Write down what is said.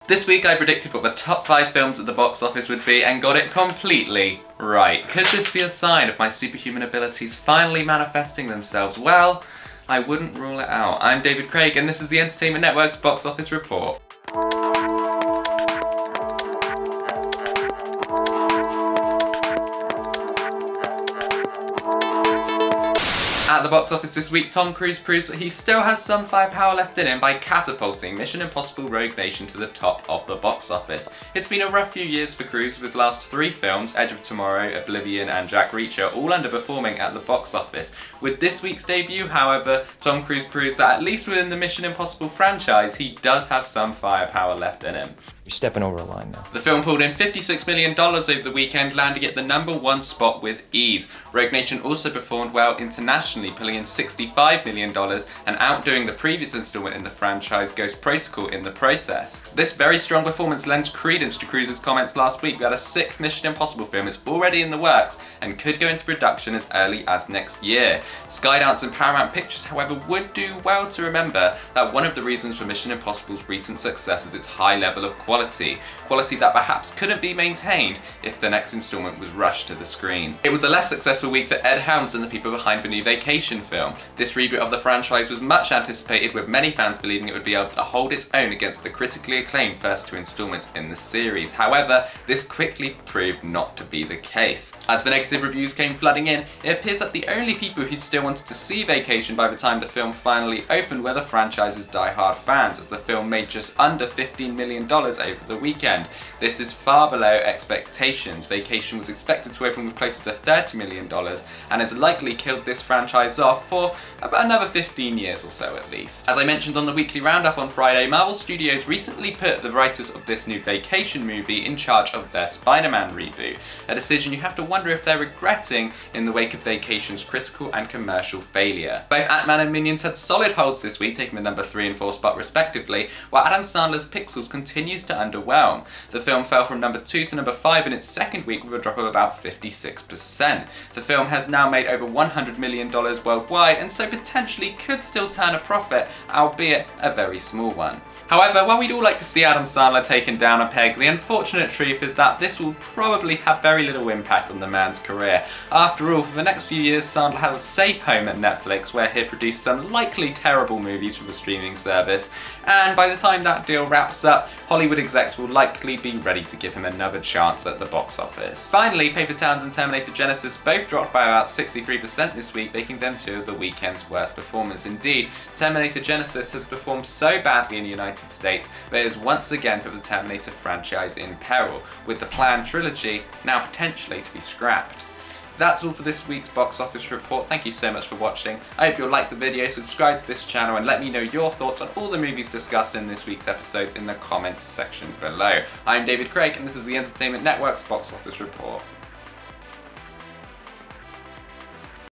This week I predicted what the top 5 films at the box office would be and got it completely right. Could this be a sign of my superhuman abilities finally manifesting themselves? Well, I wouldn't rule it out. I'm David Craig and this is the Entertainment Network's Box Office Report. At the box office this week, Tom Cruise proves that he still has some firepower left in him by catapulting Mission Impossible Rogue Nation to the top of the box office. It's been a rough few years for Cruise with his last 3 films, Edge of Tomorrow, Oblivion and Jack Reacher, all underperforming at the box office. With this week's debut, however, Tom Cruise proves that at least within the Mission Impossible franchise, he does have some firepower left in him. You're stepping over a line now. The film pulled in $56 million over the weekend, landing at the #1 spot with ease. Rogue Nation also performed well internationally, pulling in $65 million and outdoing the previous installment in the franchise, Ghost Protocol, in the process. This very strong performance lends credence to Cruise's comments last week that a 6th Mission Impossible film is already in the works and could go into production as early as next year. Skydance and Paramount Pictures, however, would do well to remember that one of the reasons for Mission Impossible's recent success is its high level of quality that perhaps couldn't be maintained if the next installment was rushed to the screen. It was a less successful week for Ed Helms and the people behind the new Vacation film. This reboot of the franchise was much anticipated, with many fans believing it would be able to hold its own against the critically acclaimed first 2 installments in the series. However, this quickly proved not to be the case. As the negative reviews came flooding in, it appears that the only people who still wanted to see Vacation by the time the film finally opened were the franchise's die-hard fans, as the film made just under $15 million over the weekend. This is far below expectations. Vacation was expected to open with closer to $30 million and has likely killed this franchise off for about another 15 years or so at least. As I mentioned on the weekly roundup on Friday, Marvel Studios recently put the writers of this new Vacation movie in charge of their Spider-Man reboot, a decision you have to wonder if they're regretting in the wake of Vacation's critical and commercial failure. Both Ant-Man and Minions had solid holds this week, taking the #3 and #4 spot respectively, while Adam Sandler's Pixels continues to underwhelm. The film fell from #2 to #5 in its second week with a drop of about 56%. The film has now made over $100 million worldwide and so potentially could still turn a profit, albeit a very small one. However, while we'd all like to see Adam Sandler taken down a peg, the unfortunate truth is that this will probably have very little impact on the man's career. After all, for the next few years, Sandler has a safe home at Netflix where he'll produce some likely terrible movies for the streaming service, and by the time that deal wraps up, Hollywood execs will likely be ready to give him another chance at the box office. Finally, Paper Towns and Terminator Genisys both dropped by about 63% this week, making them 2 of the weekend's worst performers. Indeed, Terminator Genisys has performed so badly in the United States that it has once again put the Terminator franchise in peril, with the planned trilogy now potentially to be scrapped. That's all for this week's box office report. Thank you so much for watching. I hope you'll like the video, subscribe to this channel and let me know your thoughts on all the movies discussed in this week's episodes in the comments section below. I'm David Craig and this is the Entertainment Network's Box Office Report.